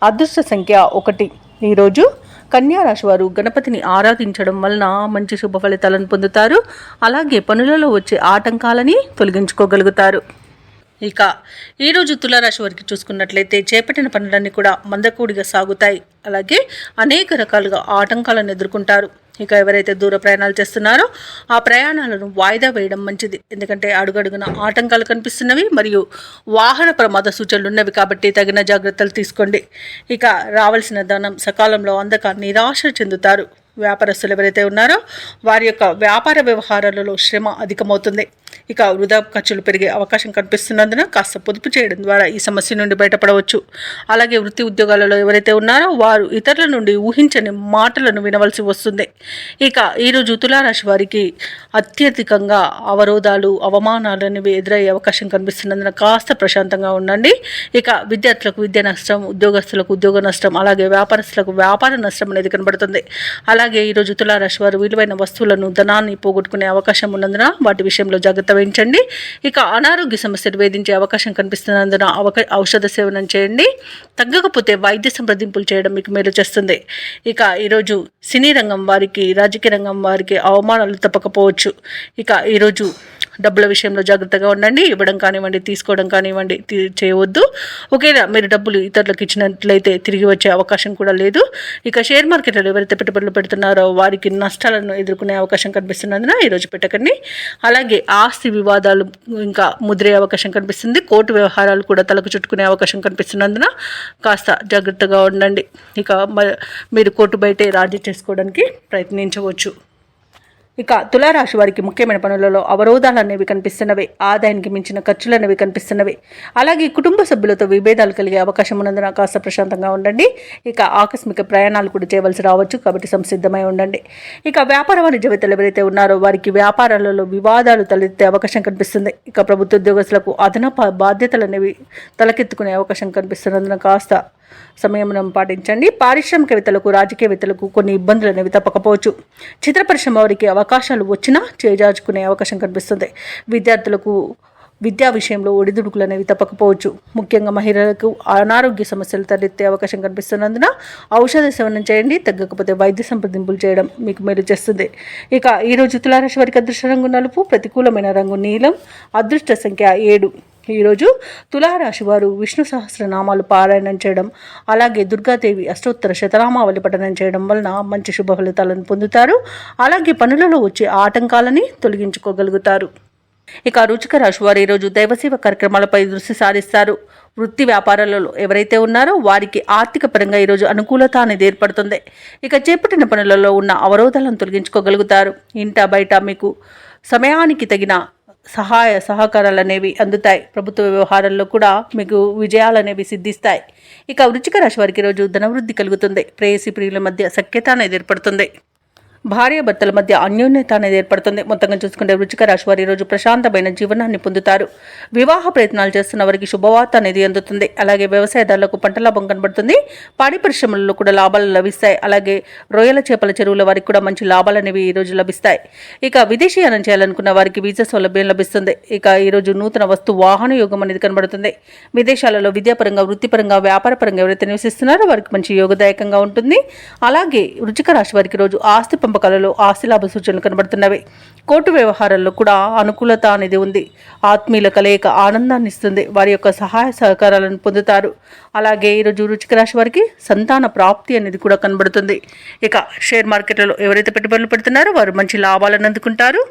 అదృష్ట సంఖ్య 1. ఈరోజు కన్యా రాశి వారు గణపతిని ఆరాధించడం వలన మంచి శుభ ఫలితాలను పొందుతారు. అలాగే పనులలో వచ్చే ఆటంకాలని తొలగించుకోగలుగుతారు. ఇక ఈరోజు తులారాశి వారికి చూసుకున్నట్లయితే చేపట్టిన పనులన్నీ కూడా మందకూడిగా సాగుతాయి. అలాగే అనేక రకాలుగా ఆటంకాలను ఎదుర్కొంటారు. ఇక ఎవరైతే దూర ప్రయాణాలు చేస్తున్నారో ఆ ప్రయాణాలను వాయిదా వేయడం మంచిది. ఎందుకంటే అడుగడుగున ఆటంకాలు కనిపిస్తున్నవి మరియు వాహన ప్రమాద సూచనలు ఉన్నవి కాబట్టి తగిన జాగ్రత్తలు తీసుకోండి. ఇక రావాల్సిన ధనం సకాలంలో అందక నిరాశ చెందుతారు. వ్యాపారస్తులు ఎవరైతే ఉన్నారో వారి యొక్క వ్యాపార వ్యవహారాలలో శ్రమ అధికమవుతుంది. ఇక వృధా ఖర్చులు పెరిగే అవకాశం కనిపిస్తున్నందున కాస్త పొదుపు చేయడం ద్వారా ఈ సమస్య నుండి బయటపడవచ్చు. అలాగే వృత్తి ఉద్యోగాలలో ఎవరైతే ఉన్నారో వారు ఇతరుల నుండి ఊహించని మాటలను వినవలసి వస్తుంది. ఇక ఈరోజు తులారాశి వారికి అత్యధికంగా అవరోధాలు, అవమానాలు అనేవి ఎదురయ్యే అవకాశం కనిపిస్తున్నందున కాస్త ప్రశాంతంగా ఉండండి. ఇక విద్యార్థులకు విద్య నష్టం, ఉద్యోగస్తులకు ఉద్యోగ నష్టం, అలాగే వ్యాపారస్తులకు వ్యాపార నష్టం అనేది కనబడుతుంది. అలాగే ఈరోజు తులారాశి వారు విలువైన వస్తువులను, ధనాన్ని పోగొట్టుకునే అవకాశం ఉన్నందున వాటి విషయంలో జాగ్రత్త వహించండి. ఇక అనారోగ్య సమస్యలు వేధించే అవకాశం కనిపిస్తున్నందున ఔషధ సేవనం చేయండి. తగ్గకపోతే వైద్య సంప్రదింపులు చేయడం మీకు మేలు చేస్తుంది. ఇక ఈరోజు సినీ రంగం వారికి, రాజకీయ రంగం వారికి అవమానాలు తప్పకపోవచ్చు. ఇక ఈరోజు డబ్బుల విషయంలో జాగ్రత్తగా ఉండండి. ఇవ్వడం కానివ్వండి, తీసుకోవడం కానివ్వండి చేయవద్దు. ఒకేలా మీరు డబ్బులు ఇతరులకు ఇచ్చినట్లయితే తిరిగి వచ్చే అవకాశం కూడా లేదు. ఇక షేర్ మార్కెట్లో ఎవరైతే పెట్టుబడులు పెడుతున్నారో వారికి నష్టాలను ఎదుర్కొనే అవకాశం కనిపిస్తున్నందున ఈరోజు పెట్టకండి. అలాగే ఆస్తి వివాదాలు ఇంకా ముదిరే అవకాశం కనిపిస్తుంది. కోర్టు వ్యవహారాలు కూడా తలకు చుట్టుకునే అవకాశం కనిపిస్తున్నందున కాస్త జాగ్రత్తగా ఉండండి. ఇక మీరు కోర్టు బయటే రాజీ చేసుకోవడానికి ప్రయత్నించవచ్చు. ఇక తులారాశి వారికి ముఖ్యమైన పనులలో అవరోధాలు అనేవి కనిపిస్తున్నవి. ఆదాయానికి మించిన ఖర్చులు అనేవి కనిపిస్తున్నవి. అలాగే కుటుంబ సభ్యులతో విభేదాలు కలిగే అవకాశం ఉన్నందున కాస్త ప్రశాంతంగా ఉండండి. ఇక ఆకస్మిక ప్రయాణాలు కూడా చేయవలసి రావచ్చు కాబట్టి సంసిద్ధమై ఉండండి. ఇక వ్యాపార వాణిజ్యవేత్తలు ఎవరైతే ఉన్నారో వారికి వ్యాపారాలలో వివాదాలు తలెత్తే అవకాశం కనిపిస్తుంది. ఇక ప్రభుత్వ ఉద్యోగస్తులకు అదనపు బాధ్యతలు అనేవి తలకెత్తుకునే అవకాశం కనిపిస్తున్నందున కాస్త సంయమనం పాటించండి. పారిశ్రామికవేత్తలకు, రాజకీయవేత్తలకు కొన్ని ఇబ్బందులు అనేవి తప్పకపోవచ్చు. చిత్ర పరిశ్రమ వారికి అవకాశాలు వచ్చినా చేజార్చుకునే అవకాశం కనిపిస్తుంది. విద్యార్థులకు విద్యా విషయంలో ఒడిదుడుకులు అనేవి తప్పకపోవచ్చు. ముఖ్యంగా మహిళలకు అనారోగ్య సమస్యలు తలెత్తే అవకాశం కనిపిస్తున్నందున ఔషధ సేవనం చేయండి. తగ్గకపోతే వైద్య సంప్రదింపులు చేయడం మీకు మేలు చేస్తుంది. ఇక ఈరోజు తులారాశి వారికి అదృష్ట రంగు నలుపు, ప్రతికూలమైన రంగు నీలం, అదృష్ట సంఖ్య 7. ఈరోజు తులారాశి వారు విష్ణు సహస్రనామాలు పారాయణం చేయడం, అలాగే దుర్గాదేవి అష్టోత్తర శతనామావళి పఠనం చేయడం వలన మంచి శుభ ఫలితాలను పొందుతారు. అలాగే పనులలో వచ్చే ఆటంకాలని తొలగించుకోగలుగుతారు. ఇక వృశ్చిక రాశి వారు ఈరోజు దైవసేవ కార్యక్రమాలపై దృష్టి సారిస్తారు. వృత్తి వ్యాపారాలలో ఎవరైతే ఉన్నారో వారికి ఆర్థిక పరంగా ఈరోజు అనుకూలత అనేది ఏర్పడుతుంది. ఇక చేపట్టిన పనులలో ఉన్న అవరోధాలను తొలగించుకోగలుగుతారు. ఇంట బయట మీకు సమయానికి తగిన సహాయ సహకారాలు అనేవి అందుతాయి. ప్రభుత్వ వ్యవహారాల్లో కూడా మీకు విజయాలు అనేవి సిద్ధిస్తాయి. ఇక వృశ్చిక రాశి వారికి ఈరోజు ధనవృద్ధి కలుగుతుంది. ప్రేయసి ప్రియుల మధ్య సఖ్యత అనేది ఏర్పడుతుంది. భార్యాభర్తల మధ్య అన్యోన్యత అనేది ఏర్పడుతుంది. మొత్తంగా చూసుకుంటే వృశ్చిక రాశి వారు ఈరోజు ప్రశాంతమైన జీవనాన్ని పొందుతారు. వివాహ ప్రయత్నాలు చేస్తున్న వారికి శుభవార్త అనేది అందుతుంది. అలాగే వ్యవసాయదారులకు పంట లాభం కనబడుతుంది. పాడి పరిశ్రమలలో కూడా లాభాలు లభిస్తాయి. అలాగే రొయ్యల చేపల చెరువుల వారికి కూడా మంచి లాభాలు అనేవి ఈరోజు లభిస్తాయి. ఇక విదేశీయానం చేయాలనుకున్న వారికి వీసా సౌలభ్యం లభిస్తుంది. ఇక ఈరోజు నూతన వస్తు వాహన యోగం అనేది కనబడుతుంది. విదేశాలలో విద్యాపరంగా, వృత్తిపరంగా, వ్యాపారపరంగా ఎవరైతే నివసిస్తున్నారో వారికి మంచి యోగదాయకంగా ఉంటుంది. అలాగే వృశ్చిక రాశి వారికి రోజు ఆస్తి పంపకాలలో ఆస్తి లాభ సూచనలు కనబడుతున్నవి. కోర్టు వ్యవహారాల్లో కూడా అనుకూలత అనేది ఉంది. ఆత్మీయుల కలయిక ఆనందాన్ని ఇస్తుంది. వారి యొక్క సహాయ సహకారాలను పొందుతారు. అలాగే ఈరోజు వృశ్చిక రాశి వారికి సంతాన ప్రాప్తి అనేది కూడా కనబడుతుంది. ఇక షేర్ మార్కెట్లలో ఎవరైతే పెట్టుబడులు పెడుతున్నారో వారు మంచి లాభాలను అందుకుంటారు.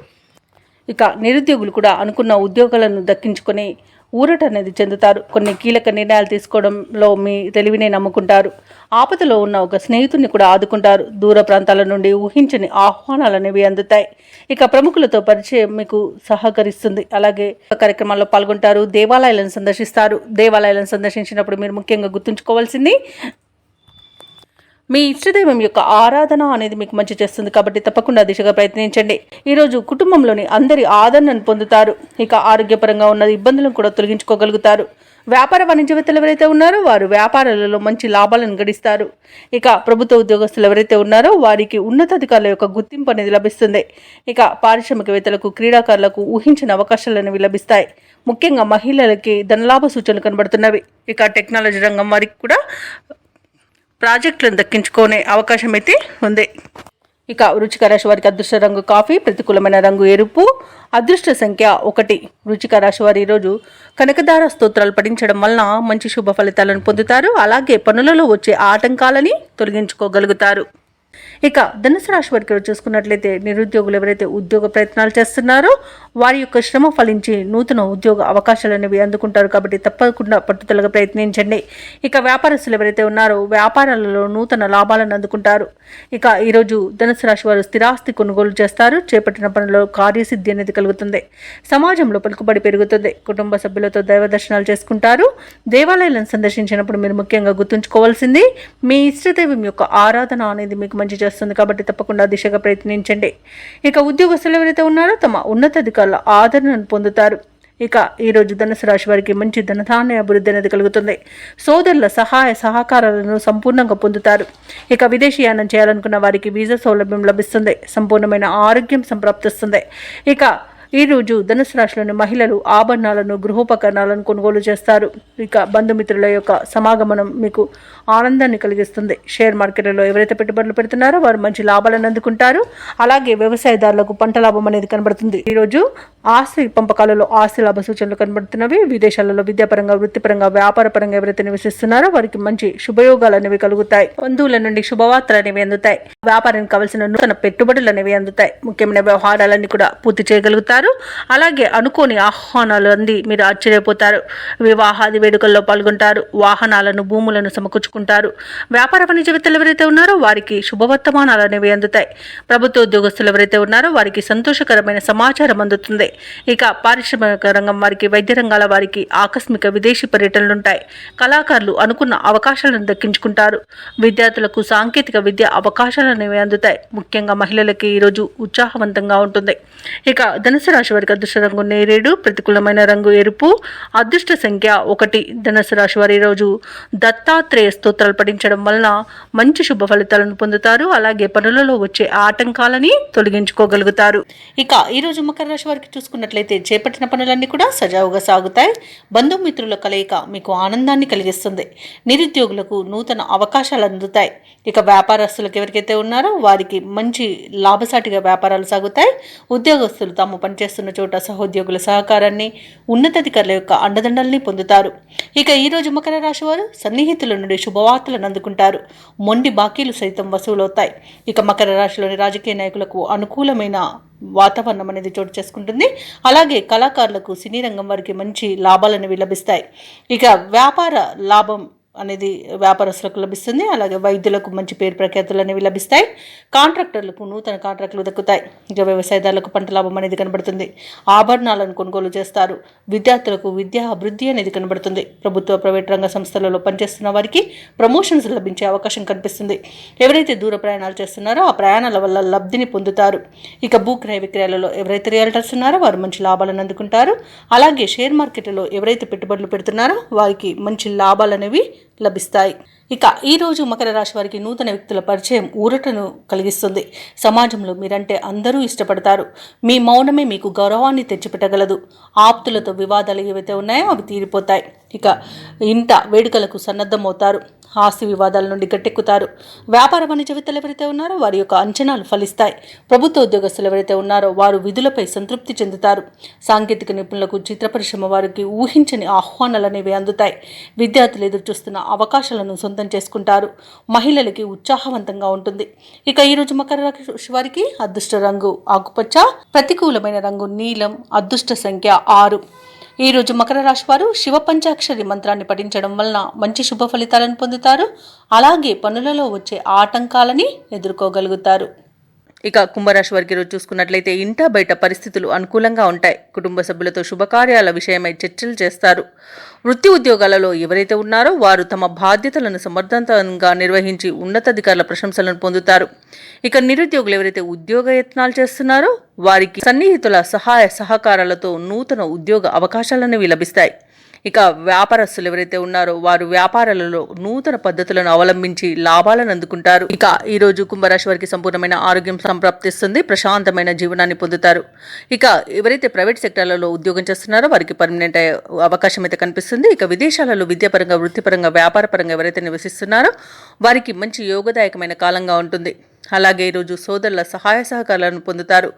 ఇక నిరుద్యోగులు కూడా అనుకున్న ఉద్యోగాలను దక్కించుకొని ఊరట అనేది చెందుతారు. కొన్ని కీలక నిర్ణయాలు తీసుకోవడంలో మీ తెలివినే నమ్ముకుంటారు. ఆపదలో ఉన్న ఒక స్నేహితుడిని కూడా ఆదుకుంటారు. దూర ప్రాంతాల నుండి ఊహించని ఆహ్వానాలు అనేవి అందుతాయి. ఇక ప్రముఖులతో పరిచయం మీకు సహకరిస్తుంది. అలాగే కార్యక్రమాల్లో పాల్గొంటారు. దేవాలయాలను సందర్శిస్తారు. దేవాలయాలను సందర్శించినప్పుడు మీరు ముఖ్యంగా గుర్తుంచుకోవాల్సింది మీ ఇష్టదైవం యొక్క ఆరాధన అనేది మీకు మంచి చేస్తుంది. కాబట్టి తప్పకుండా దిశగా ప్రయత్నించండి. ఈరోజు కుటుంబంలోని అందరి ఆదరణను పొందుతారు. ఇక ఆరోగ్యపరంగా ఉన్న ఇబ్బందులను కూడా తొలగించుకోగలుగుతారు. వ్యాపార వాణిజ్యవేత్తలు ఎవరైతే ఉన్నారో వారు వ్యాపారాలలో మంచి లాభాలను గడిస్తారు. ఇక ప్రభుత్వ ఉద్యోగస్తులు ఎవరైతే ఉన్నారో వారికి ఉన్నతాధికారుల యొక్క గుర్తింపు అనేది లభిస్తుంది. ఇక పారిశ్రామికవేత్తలకు, క్రీడాకారులకు ఊహించిన అవకాశాలు అనేవి లభిస్తాయి. ముఖ్యంగా మహిళలకి ధనలాభ సూచనలు కనబడుతున్నవి. ఇక టెక్నాలజీ రంగం వారికి కూడా ప్రాజెక్టులను దక్కించుకునే అవకాశం అయితే ఉంది. ఇక వృశ్చిక రాశి వారికి అదృష్ట రంగు కాఫీ, ప్రతికూలమైన రంగు ఎరుపు, అదృష్ట సంఖ్య 1. వృశ్చిక రాశి వారు ఈరోజు కనకదార స్తోత్రాలు పఠించడం వలన మంచి శుభ ఫలితాలను పొందుతారు. అలాగే పనులలో వచ్చే ఆటంకాలని తొలగించుకోగలుగుతారు. ఇక ధనుసు రాశి వారికి చూసుకున్నట్లయితే నిరుద్యోగులు ఎవరైతే ఉద్యోగ ప్రయత్నాలు చేస్తున్నారో వారి యొక్క శ్రమ ఫలించి నూతన ఉద్యోగ అవకాశాలు అనేవి అందుకుంటారు. కాబట్టి తప్పకుండా పట్టుదలగా ప్రయత్నించండి. ఇక వ్యాపారస్తులు ఎవరైతే ఉన్నారో వ్యాపారాలలో నూతన లాభాలను అందుకుంటారు. ఇక ఈరోజు ధనుసు రాశి వారు స్థిరాస్తి కొనుగోలు చేస్తారు. చేపట్టిన పనుల్లో కార్యసిద్ధి అనేది కలుగుతుంది. సమాజంలో పలుకుబడి పెరుగుతుంది. కుటుంబ సభ్యులతో దైవ దర్శనాలు చేసుకుంటారు. దేవాలయాలను సందర్శించినప్పుడు మీరు ముఖ్యంగా గుర్తుంచుకోవాల్సింది మీ ఇష్టదైవం యొక్క ఆరాధన అనేది మీకు మంచి చేస్తుంది. కాబట్టి తప్పకుండా దిశగా ప్రయత్నించండి. ఇక ఉద్యోగస్తులు ఎవరైతే ఉన్నారో తమ ఉన్నతాధికారుల ఆదరణను పొందుతారు. ఇక ఈరోజు ధనుసు రాశి వారికి మంచి ధనధాన్య అభివృద్ధి అనేది కలుగుతుంది. సోదరుల సహాయ సహకారాలను సంపూర్ణంగా పొందుతారు. ఇక విదేశీయానం చేయాలనుకున్న వారికి వీసా సౌలభ్యం లభిస్తుంది. సంపూర్ణమైన ఆరోగ్యం సంప్రాప్తిస్తుంది. ఇక ఈరోజు ధనుసు రాశిలోని మహిళలు ఆభరణాలను, గృహోపకరణాలను కొనుగోలు చేస్తారు. ఇక బంధుమిత్రుల యొక్క సమాగమనం మీకు ఆనందాన్ని కలిగిస్తుంది. షేర్ మార్కెట్లో ఎవరైతే పెట్టుబడులు పెడుతున్నారో వారు మంచి లాభాలను అందుకుంటారు. అలాగే వ్యవసాయదారులకు పంట లాభం అనేది కనబడుతుంది. ఈరోజు ఆస్తి పంపకాలలో ఆస్తి లాభ సూచనలు కనబడుతున్నవి. విదేశాలలో విద్యాపరంగా, వృత్తిపరంగా, వ్యాపారపరంగా ఎవరైతే నివసిస్తున్నారో వారికి మంచి శుభయోగాలు అనేవి కలుగుతాయి. బంధువుల నుండి శుభవార్తలు అనేవి అందుతాయి. వ్యాపారానికి కావలసిన నూతన పెట్టుబడులు అనేవి అందుతాయి. ముఖ్యమైన వ్యవహారాలన్నీ కూడా పూర్తి చేయగలుగుతారు. అలాగే అనుకోని ఆహ్వానాలు అంది మీరు ఆశ్చర్యపోతారు. వివాహాది వేడుకల్లో పాల్గొంటారు. వాహనాలను, భూములను సమకూర్చుకుంటారు. వ్యాపార వాణిజ్యవేత్తలు ఎవరైతే ఉన్నారో వారికి శుభవర్తమానాలు అనేవి అందుతాయి. ప్రభుత్వ ఉద్యోగస్తులు ఎవరైతే ఉన్నారో వారికి సంతోషకరమైన సమాచారం అందుతుంది. ఇక పారిశ్రామిక రంగం వారికి, వైద్య రంగాల వారికి ఆకస్మిక విదేశీ పర్యటనలు ఉంటాయి. కళాకారులు అనుకున్న అవకాశాలను దక్కించుకుంటారు. విద్యార్థులకు సాంకేతిక విద్య అవకాశాలు అనేవి అందుతాయి. ముఖ్యంగా మహిళలకి ఈరోజు ఉత్సాహవంతంగా ఉంటుంది. ఇక ధనుసు రాశి వారికి అదృష్ట రంగు నేరేడు, ప్రతికూలమైన రంగు ఎరుపు, అదృష్ట సంఖ్య 1. ధనుసు రాశి వారి రోజు దత్తాత్రేయ స్తోత్రాలు పఠించడం వలన మంచి శుభ ఫలితాలను పొందుతారు. అలాగే పనులలో వచ్చే ఆటంకాలని తొలగించుకోగలుగుతారు. ఇక ఈరోజు మకర రాశి వారికి చూసుకున్నట్లయితే చేపట్టిన పనులన్నీ కూడా సజావుగా సాగుతాయి. బంధుమిత్రుల కలయిక మీకు ఆనందాన్ని కలిగిస్తుంది. నిరుద్యోగులకు నూతన అవకాశాలు అందుతాయి. ఇక వ్యాపారస్తులకు ఎవరికైతే ఉన్నారో వారికి మంచి లాభసాటిగా వ్యాపారాలు సాగుతాయి. ఉద్యోగస్తులు తాము పనిచేస్తున్న చోట సహోద్యోగుల సహకారాన్ని, ఉన్నతాధికారుల యొక్క అండదండల్ని పొందుతారు. ఇక ఈరోజు మకర రాశి వారు సన్నిహితుల నుండి శుభవార్తలను అందుకుంటారు. మొండి బాకీలు సైతం వసూలవుతాయి. ఇక మకర రాశిలోని రాజకీయ నాయకులకు అనుకూలమైన వాతావరణం అనేది చోటు చేసుకుంటుంది. అలాగే కళాకారులకు, సినీ రంగం వారికి మంచి లాభాలను లభిస్తాయి. ఇక వ్యాపార లాభం అనేది వ్యాపారస్తులకు లభిస్తుంది. అలాగే వైద్యులకు మంచి పేరు ప్రఖ్యాతులు అనేవి లభిస్తాయి. కాంట్రాక్టర్లకు నూతన కాంట్రాక్టులు దక్కుతాయి. ఇక వ్యవసాయదారులకు పంట లాభం అనేది కనబడుతుంది. ఆభరణాలను కొనుగోలు చేస్తారు. విద్యార్థులకు విద్యా అభివృద్ధి అనేది కనబడుతుంది. ప్రభుత్వ, ప్రైవేట్ రంగ సంస్థలలో పనిచేస్తున్న వారికి ప్రమోషన్స్ లభించే అవకాశం కనిపిస్తుంది. ఎవరైతే దూర ప్రయాణాలు చేస్తున్నారో ఆ ప్రయాణాల వల్ల లబ్ధిని పొందుతారు. ఇక భూక్రయ విక్రయాలలో ఎవరైతే రియల్టర్స్ ఉన్నారో వారు మంచి లాభాలను అందుకుంటారు. అలాగే షేర్ మార్కెట్లో ఎవరైతే పెట్టుబడులు పెడుతున్నారో వారికి మంచి లాభాలు అనేవి లభిస్తాయి. ఇక ఈరోజు మకర రాశి వారికి నూతన వ్యక్తుల పరిచయం ఊరటను కలిగిస్తుంది. సమాజంలో మీరంటే అందరూ ఇష్టపడతారు. మీ మౌనమే మీకు గౌరవాన్ని తెచ్చిపెట్టగలదు. ఆప్తులతో వివాదాలు ఏవైతే ఉన్నాయో అవి తీరిపోతాయి. ఇక ఇంట వేడుకలకు సన్నద్ధమవుతారు. ఆస్తి వివాదాల నుండి గట్టెక్కుతారు. వ్యాపార వాణిజ్యవేత్తలు ఎవరైతే ఉన్నారో వారి యొక్క అంచనాలు ఫలిస్తాయి. ప్రభుత్వ ఉద్యోగస్తులు ఎవరైతే ఉన్నారో వారు విధులపై సంతృప్తి చెందుతారు. సాంకేతిక నిపుణులకు, చిత్ర పరిశ్రమ వారికి ఊహించని ఆహ్వానాలు అనేవి అందుతాయి. విద్యార్థులు ఎదురుచూస్తున్న అవకాశాలను సొంతం చేసుకుంటారు. మహిళలకి ఉత్సాహవంతంగా ఉంటుంది. ఇక ఈరోజు మకర రాశి వారికి అదృష్ట రంగు ఆకుపచ్చ, ప్రతికూలమైన రంగు నీలం, అదృష్ట సంఖ్య 6. ఈరోజు మకర రాశి వారు శివ పంచాక్షరి మంత్రాన్ని పఠించడం వలన మంచి శుభ ఫలితాలను పొందుతారు. అలాగే పనులలో వచ్చే ఆటంకాలని ఎదుర్కోగలుగుతారు. ఇక కుంభరాశి వారికి రోజు చూసుకున్నట్లయితే ఇంట బయట పరిస్థితులు అనుకూలంగా ఉంటాయి. కుటుంబ సభ్యులతో శుభకార్యాల విషయమై చర్చలు చేస్తారు. వృత్తి ఉద్యోగాలలో ఎవరైతే ఉన్నారో వారు తమ బాధ్యతలను సమర్థవంతంగా నిర్వహించి ఉన్నతాధికారుల ప్రశంసలను పొందుతారు. ఇక నిరుద్యోగులు ఎవరైతే ఉద్యోగ యత్నాలు చేస్తున్నారో వారికి సన్నిహితుల సహాయ సహకారాలతో నూతన ఉద్యోగ అవకాశాలనేవి లభిస్తాయి. ఇక వ్యాపారస్తులు ఎవరైతే ఉన్నారో వారు వ్యాపారాలలో నూతన పద్ధతులను అవలంబించి లాభాలను అందుకుంటారు. ఇక ఈ రోజు కుంభరాశి వారికి సంపూర్ణమైన ఆరోగ్యం సంప్రాప్తిస్తుంది. ప్రశాంతమైన జీవనాన్ని పొందుతారు. ఇక ఎవరైతే ప్రైవేట్ సెక్టార్లలో ఉద్యోగం చేస్తున్నారో వారికి పర్మనెంట్ అవకాశం అయితే కనిపిస్తుంది. ఇక విదేశాలలో విద్యాపరంగా వృత్తిపరంగా వ్యాపారపరంగా ఎవరైతే నివసిస్తున్నారో వారికి మంచి యోగదాయకమైన కాలంగా ఉంటుంది. అలాగే ఈరోజు సోదరుల సహాయ సహకారాలను పొందుతారు.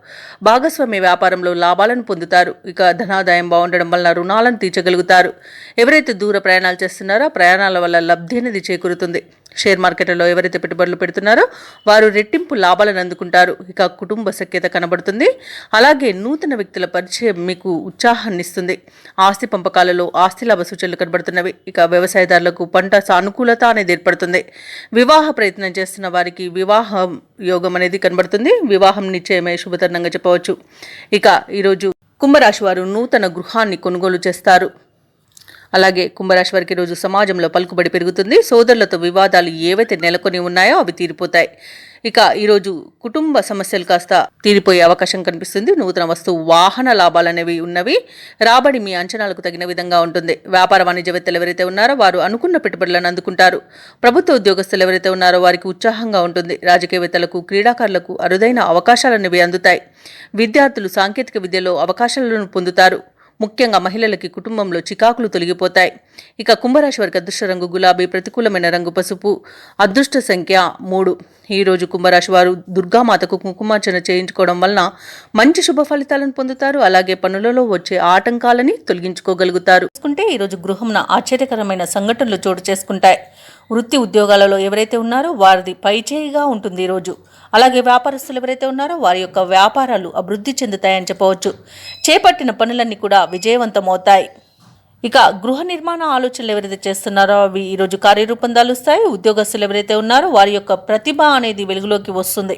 భాగస్వామ్య వ్యాపారంలో లాభాలను పొందుతారు. ఇక ధనాదాయం బాగుండడం వలన రుణాలను తీర్చగలుగుతారు. ఎవరైతే దూర ప్రయాణాలు చేస్తున్నారో ప్రయాణాల వల్ల లబ్ధి అనేది చేకూరుతుంది. షేర్ మార్కెట్లలో ఎవరైతే పెట్టుబడులు పెడుతున్నారో వారు రెట్టింపు లాభాలను అందుకుంటారు. ఇక కుటుంబ సఖ్యత కనబడుతుంది. అలాగే నూతన వ్యక్తుల పరిచయం మీకు ఉత్సాహాన్ని ఇస్తుంది. ఆస్తి పంపకాలలో ఆస్తి లాభ సూచనలు కనబడుతున్నవి. ఇక వ్యవసాయదారులకు పంట సానుకూలత అనేది ఏర్పడుతుంది. వివాహ ప్రయత్నం చేస్తున్న వారికి వివాహం యోగం అనేది కనబడుతుంది. వివాహం నిశ్చయమే శుభతరుణంగా చెప్పవచ్చు. ఇక ఈరోజు కుంభరాశి వారు నూతన గృహాన్ని కొనుగోలు చేస్తారు. అలాగే కుంభరాశి వారికి రోజు సమాజంలో పలుకుబడి పెరుగుతుంది. సోదరులతో వివాదాలు ఏవైతే నెలకొని ఉన్నాయో అవి తీరిపోతాయి. ఇక ఈరోజు కుటుంబ సమస్యలు కాస్త తీరిపోయే అవకాశం కనిపిస్తుంది. నూతన వస్తువు వాహన లాభాలు అనేవి ఉన్నవి. రాబడి మీ అంచనాలకు తగిన విధంగా ఉంటుంది. వ్యాపార వాణిజ్యవేత్తలు ఎవరైతే ఉన్నారో వారు అనుకున్న పెట్టుబడులను అందుకుంటారు. ప్రభుత్వ ఉద్యోగస్తులు ఎవరైతే ఉన్నారో వారికి ఉత్సాహంగా ఉంటుంది. రాజకీయవేత్తలకు క్రీడాకారులకు అరుదైన అవకాశాలు అనేవి అందుతాయి. విద్యార్థులు సాంకేతిక విద్యలో అవకాశాలను పొందుతారు. ముఖ్యంగా మహిళలకి కుటుంబంలో చికాకులు తొలగిపోతాయి. ఇక కుంభరాశి వారికి అదృష్ట రంగు గులాబీ, ప్రతికూలమైన రంగు పసుపు, అదృష్ట సంఖ్య 3. ఈరోజు కుంభరాశి వారు దుర్గామాతకు కుంకుమార్చన చేయించుకోవడం వలన మంచి శుభ ఫలితాలను పొందుతారు. అలాగే పనులలో వచ్చే ఆటంకాలని తొలగించుకోగలుగుతారు. ఈరోజు గృహంన ఆశ్చర్యకరమైన సంఘటనలు చోటు చేసుకుంటాయి. వృత్తి ఉద్యోగాలలో ఎవరైతే ఉన్నారో వారిది పైచేయిగా ఉంటుంది ఈరోజు. అలాగే వ్యాపారస్తులు ఎవరైతే ఉన్నారో వారి యొక్క వ్యాపారాలు అభివృద్ధి చెందుతాయని చెప్పవచ్చు. చేపట్టిన పనులన్నీ కూడా విజయవంతమవుతాయి. ఇక గృహ నిర్మాణ ఆలోచనలు ఎవరైతే చేస్తున్నారో అవి ఈరోజు కార్యరూపం దాలుస్తాయి. ఉద్యోగస్తులు ఎవరైతే ఉన్నారో వారి యొక్క ప్రతిభ అనేది వెలుగులోకి వస్తుంది.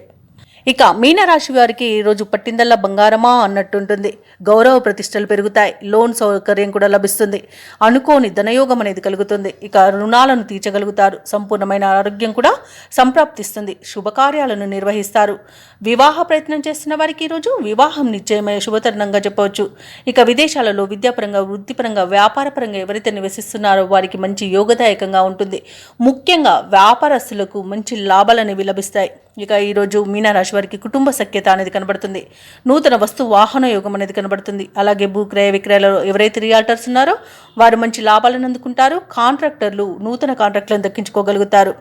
ఇక మీనరాశి వారికి ఈరోజు పట్టిందల్లా బంగారమా అన్నట్టుంటుంది. గౌరవ ప్రతిష్టలు పెరుగుతాయి. లోన్ సౌకర్యం కూడా లభిస్తుంది. అనుకోని ధనయోగం అనేది కలుగుతుంది. ఇక రుణాలను తీర్చగలుగుతారు. సంపూర్ణమైన ఆరోగ్యం కూడా సంప్రాప్తిస్తుంది. శుభకార్యాలను నిర్వహిస్తారు. వివాహ ప్రయత్నం చేస్తున్న వారికి ఈరోజు వివాహం నిశ్చయమైన శుభతరుణంగా చెప్పవచ్చు. ఇక విదేశాలలో విద్యాపరంగా వృత్తిపరంగా వ్యాపారపరంగా ఎవరైతే నివసిస్తున్నారో వారికి మంచి యోగదాయకంగా ఉంటుంది. ముఖ్యంగా వ్యాపారస్తులకు మంచి లాభాలు అనేవి లభిస్తాయి. ఇక ఈరోజు మీనరాశి వారికి కుటుంబ సఖ్యత అనేది కనబడుతుంది. నూతన వస్తు వాహన యోగం అనేది కనబడుతుంది. అలాగే భూక్రయ విక్రయాలలో ఎవరైతే రియాల్టర్స్ ఉన్నారో వారు మంచి లాభాలను అందుకుంటారు. కాంట్రాక్టర్లు నూతన కాంట్రాక్టులను దక్కించుకోగలుగుతారు.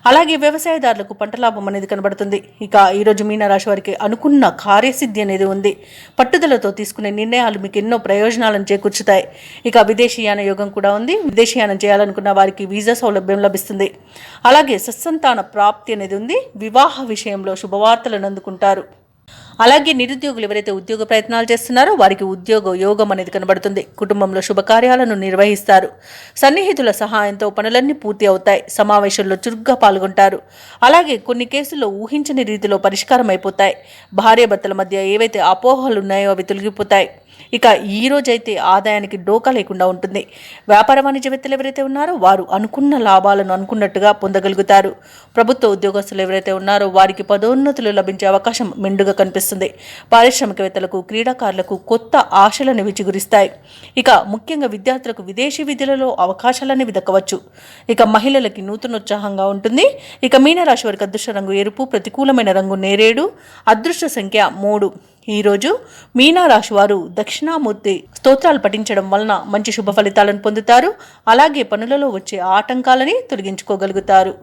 అలాగే వ్యవసాయదారులకు పంట లాభం అనేది కనబడుతుంది. ఇక ఈరోజు మీనరాశి వారికి అనుకున్న కార్యసిద్ధి అనేది ఉంది. పట్టుదలతో తీసుకునే నిర్ణయాలు మీకు ఎన్నో ప్రయోజనాలను చేకూర్చుతాయి. ఇక విదేశీయాన యోగం కూడా ఉంది. విదేశీయానం చేయాలనుకున్న వారికి వీసా సౌలభ్యం లభిస్తుంది. అలాగే సత్సంతాన ప్రాప్తి అనేది ఉంది. వివాహ విషయంలో శుభవార్తలను అందుకుంటారు. అలాగే నిరుద్యోగులు ఎవరైతే ఉద్యోగ ప్రయత్నాలు చేస్తున్నారో వారికి ఉద్యోగ యోగం అనేది కనబడుతుంది. కుటుంబంలో శుభకార్యాలను నిర్వహిస్తారు. సన్నిహితుల సహాయంతో పనులన్నీ పూర్తి అవుతాయి. సమావేశంలో చురుగ్గా పాల్గొంటారు. అలాగే కొన్ని కేసుల్లో ఊహించని రీతిలో పరిష్కారం అయిపోతాయి. భార్యాభర్తల మధ్య ఏవైతే అపోహలు ఉన్నాయో అవి తొలగిపోతాయి. ఇక ఈ రోజైతే ఆదాయానికి డోకా లేకుండా ఉంటుంది. వ్యాపార వాణిజ్యవేత్తలు ఎవరైతే ఉన్నారో వారు అనుకున్న లాభాలను అనుకున్నట్టుగా పొందగలుగుతారు. ప్రభుత్వ ఉద్యోగస్తులు ఎవరైతే ఉన్నారో వారికి పదోన్నతులు లభించే అవకాశం మెండుగా కనిపిస్తుంది. పారిశ్రామికవేత్తలకు క్రీడాకారులకు కొత్త ఆశలను చిగురిస్తాయి. ఇక ముఖ్యంగా విద్యార్థులకు విదేశీ విద్యలలో అవకాశాలనేవి దక్కవచ్చు. ఇక మహిళలకి నూతనోత్సాహంగా ఉంటుంది. ఇక మీనరాశి వారికి అదృష్ట రంగు ఎరుపు, ప్రతికూలమైన రంగు నేరేడు, అదృష్ట సంఖ్య 3. ఈరోజు మీనరాశి వారు దక్షిణామూర్తి స్తోత్రాలు పఠించడం వలన మంచి శుభ ఫలితాలను పొందుతారు. అలాగే పనులలో వచ్చే ఆటంకాలని తొలగించుకోగలుగుతారు.